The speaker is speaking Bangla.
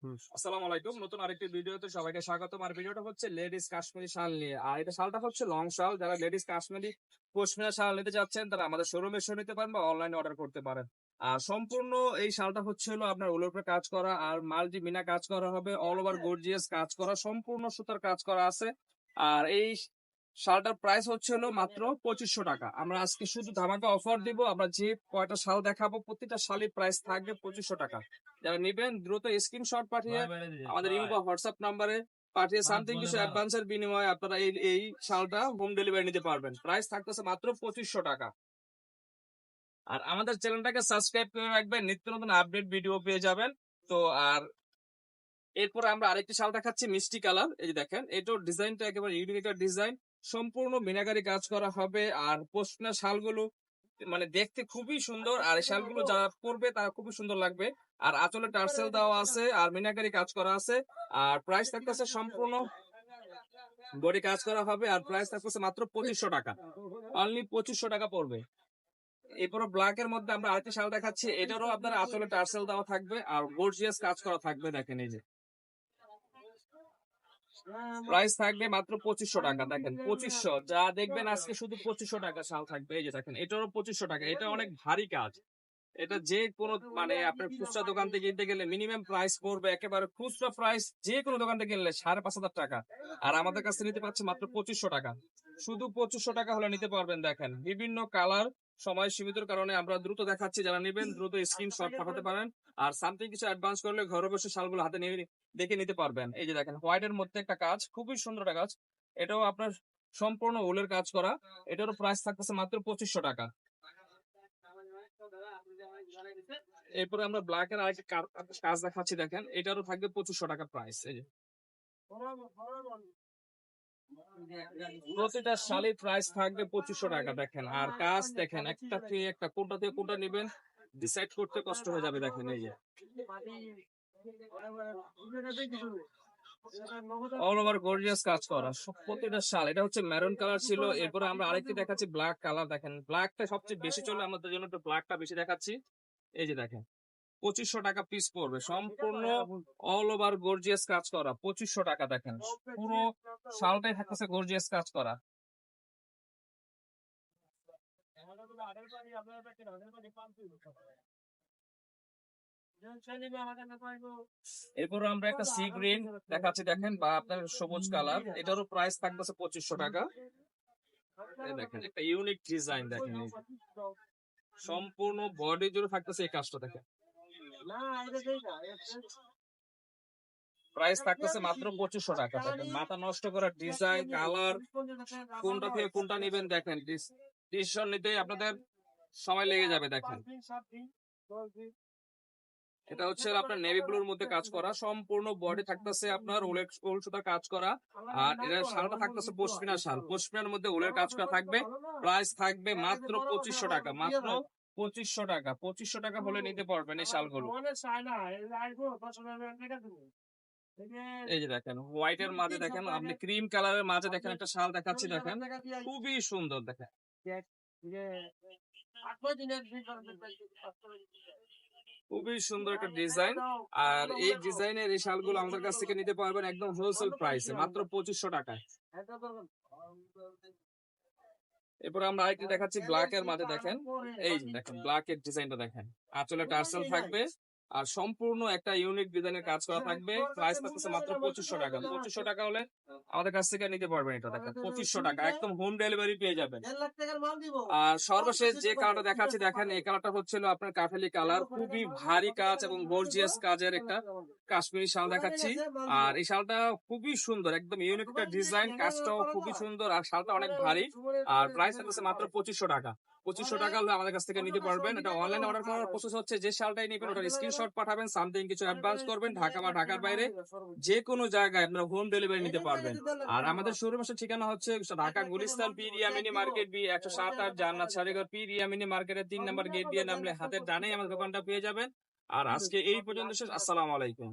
আসসালামু আলাইকুম। নতুন আরেকটি ভিডিওতে সবাইকে স্বাগতম। আর ভিডিওটা হচ্ছে লেডিস কাশ্মীরি শাল নিয়ে। আর এটা শালটা হচ্ছে লং শাল। যারা লেডিস কাশ্মীরি পশমিনা শাল নিতে চাচ্ছেন তারা আমাদের শোরুমে এসে নিতে পারেন বা অনলাইনে অর্ডার করতে পারেন। আর সম্পূর্ণ এই শালটা হচ্ছে হলো আপনার উলের উপরে কাজ করা আর মাল্টি মিনা কাজ করা হবে, অল ওভার গর্জিয়াস কাজ করা, সম্পূর্ণ সুতার কাজ করা আছে। আর এই শালটার প্রাইস হচ্ছে হলো মাত্র 2500 টাকা। আমরা আজকে শুধু ধামাকা অফার দিব। আমরা যে কয়টা শাল দেখাবো প্রতিটা শালের প্রাইস থাকবে 2500 টাকা। যারা নেবেন দ্রুত স্ক্রিনশট পাঠিয়ে আমাদের ইমো বা হোয়াটসঅ্যাপ নাম্বারে পাঠিয়ে সামথিং কিছু অ্যাডভান্সের বিনিময়ে আপনারা এই শালটা হোম ডেলিভারি নিতে পারবেন। প্রাইস থাকতেছে মাত্র 2500 টাকা। আর আমাদের চ্যানেলটাকে সাবস্ক্রাইব করে রাখবেন, নিত্য নতুন আপডেট ভিডিও পেয়ে যাবেন। তো আর এরপর আমরা আরেকটি শাল দেখাচ্ছি মিষ্টি কালার। এই যে দেখেন, এটার ডিজাইনটা একেবারে ইউনিক একটা ডিজাইন, সম্পূর্ণ মিনাকারি কাজ করা হবে। আর পশমিনা শালগুলো মানে দেখতে খুবই সুন্দর, আর এই শালগুলো যারা পরবে তারা খুবই সুন্দর লাগবে। আর আঁচলে টার্সেল দেওয়া আছে আর মিনাকারি কাজ করা আছে। আর প্রাইস থাকতেছে সম্পূর্ণ বডি কাজ করা হবে। আর প্রাইস থাকতেছে মাত্র 2500 টাকা, অনলি 2500 টাকা পড়বে। এরপর ব্ল্যাক এর মধ্যে আমরা আরেকটি শাল দেখাচ্ছি। এটারও আপনার আঁচলে টার্সেল দেওয়া থাকবে আর গর্জিয়াস কাজ করা থাকবে। দেখেন এই যে প্রাইস থাকবে মাত্র 2500 টাকা। দেখেন 2500, যা দেখবেন আজকে শুধু 2500 টাকা শাল থাকবে। এই যে দেখেন, এটারও 2500 টাকা। এটা অনেক ভারী কাজ। এটা যে কোনো মানে আপনার খুচরা দোকান থেকে কিনতে গেলে মিনিমাম প্রাইস পড়বে, একেবারে খুচরা প্রাইস যে কোনো দোকান থেকে কিনলে 5,500 টাকা। আর আমাদের কাছে নিতে পারছে মাত্র 2500 টাকা। শুধু 2500 টাকা হলে নিতে পারবেন। দেখেন বিভিন্ন কালার, সময় সীমিতর কারণে আমরা দ্রুত দেখাচ্ছি। যারা নেবেন দ্রুত স্ক্রিনশট পাঠাতে পারেন। আর সামথিং কিছু অ্যাডভান্স করলে ঘরে বসে শালগুলো হাতে নিয়ে দেখে নিতে পারবেন। এই যে দেখেন, হোয়াইট এর মধ্যে একটা কাজ, খুবই সুন্দর একটা কাজ। এটাও আপনার সম্পূর্ণ উলের কাজ করা। এটারও প্রাইস থাকতেছে মাত্র 2500 টাকা। এরপরে আমরা ব্ল্যাক এর আরেকটা কাজ দেখাচ্ছি। দেখেন, এটারও থাকবে 2500 টাকা প্রাইস। এই যে প্রতিটা শাড়ির প্রাইস থাকবে 2500 টাকা। দেখেন আর কাজ দেখেন, একটা থেকে একটা, কোনটা থেকে কোনটা নেবেন ডিসাইড করতে কষ্ট হয়ে যাবে। দেখেন এই যে অল ওভার গর্জিয়াস কাজ করা প্রতিটা শাল। এটা হচ্ছে মেরুন কালার ছিল। এরপরে আমরা আরেকটি দেখাচ্ছি ব্ল্যাক কালার। দেখেন ব্ল্যাকটা সবচেয়ে বেশি চলে আমাদের জন্য, একটু ব্ল্যাকটা বেশি দেখাচ্ছি। এই যে দেখেন 2500 টাকা পিস পড়বে, সম্পূর্ণ অল ওভার গর্জিয়াস কাজ করা 2500 টাকা। দেখেন পুরো শালটাই থাকতেছে গর্জিয়াস কাজ করা। এরপর আমরা একটা সি গ্রিন দেখাচ্ছি। দেখেন বা আপনার সবুজ কালার, এটারও প্রাইস থাকতেছে 2500 টাকা। দেখেন একটা ইউনিক ডিজাইন। দেখেন সম্পূর্ণ বডি জুড়ে থাকতেছে এই কাজটা। দেখেন প্রাইস থাকতেছে মাত্র 2500 টাকা। দেখেন মাথা নষ্ট করা ডিজাইন, কালার, কোনটা থেকে কোনটা নেবেন দেখেন ডিসিশন নিতে আপনাদের সময় লেগে যাবে। দেখেন এটা হচ্ছে আপনার নেভি ব্লুর মধ্যে কাজ করা, সম্পূর্ণ বডি থাকতেছে আপনার উল সুতা কাজ করা। আর এটা শালটা থাকতেছে পশমিনা শাল, পশমিনার মধ্যে উলের কাজ করা থাকবে। প্রাইস থাকবে মাত্র 2500 টাকা, মাত্র 2500 টাকা। 2500 টাকা হলে নিতে পারবেন এই শালগুলো। এই যে দেখেন হোয়াইট এর মাঝে, দেখেন আপনি ক্রিম কালারের মাঝে দেখেন একটা শাল দেখাচ্ছি। দেখেন খুবই সুন্দর। দেখেন খুবই সুন্দর একটা ডিজাইন। আর এই ডিজাইনের এই শালগুলো আমাদের কাছ থেকে নিতে পারবেন একদম হোলসেল প্রাইসে, মাত্র 2500 টাকায়। এরপর আমরা আরেকটি দেখাচ্ছি ব্ল্যাক এর মাঝে। দেখেন এই যে দেখেন ব্ল্যাক এর ডিজাইনটা দেখেন, আঁচলে টার্সেল থাকবে আর সম্পূর্ণ একটা ইউনিক ডিজাইনের কাজ করা থাকবে। প্রাইস থাকতেছে মাত্র 2500 টাকা। 2500 টাকা হলে আমাদের কাছ থেকে নিতে পারবেন। এটা দেখেন 2500 টাকা, একদম হোম ডেলিভারি পেয়ে যাবেন। আর সর্বশেষ যে কালারটা দেখাচ্ছি, দেখেন এই কালারটা হচ্ছিল আপনার কাঠালি কালার, খুবই ভারী কাজ এবং গর্জিয়াস কাজের একটা কাশ্মীরি শাল দেখাচ্ছি। আর এই শালটা খুবই সুন্দর, একদম ইউনিক একটা ডিজাইন, কাজটাও খুবই সুন্দর আর শালটা অনেক ভারী। আর প্রাইস থাকতেছে মাত্র 2500 টাকা। 2500 টাকা হলে আমাদের কাছ থেকে নিতে পারবেন। এটা অনলাইনে অর্ডার করার প্রসেস হচ্ছে, যে শালটাই নেবেন ওটার স্ক্রিনশট পাঠাবেন, সামথিং কিছু অ্যাডভান্স করবেন, ঢাকা বা ঢাকার বাইরে যে কোনো জায়গায় আপনারা হোম ডেলিভারি নিতে পারবেন। আর আমাদের শোরুমের ঠিকানা হচ্ছে ঢাকা গুলিস্তান পীর ইয়ামিনী মার্কেট বি 107-8 জান্নাত সারিঘর, পীর ইয়ামিনী মার্কেটের 3 নম্বর গেট দিয়ে নামলে হাতের ডানে আমাদের দোকানটা পেয়ে যাবেন। আর আজকে এই পর্যন্ত শেষ। আসসালামু আলাইকুম।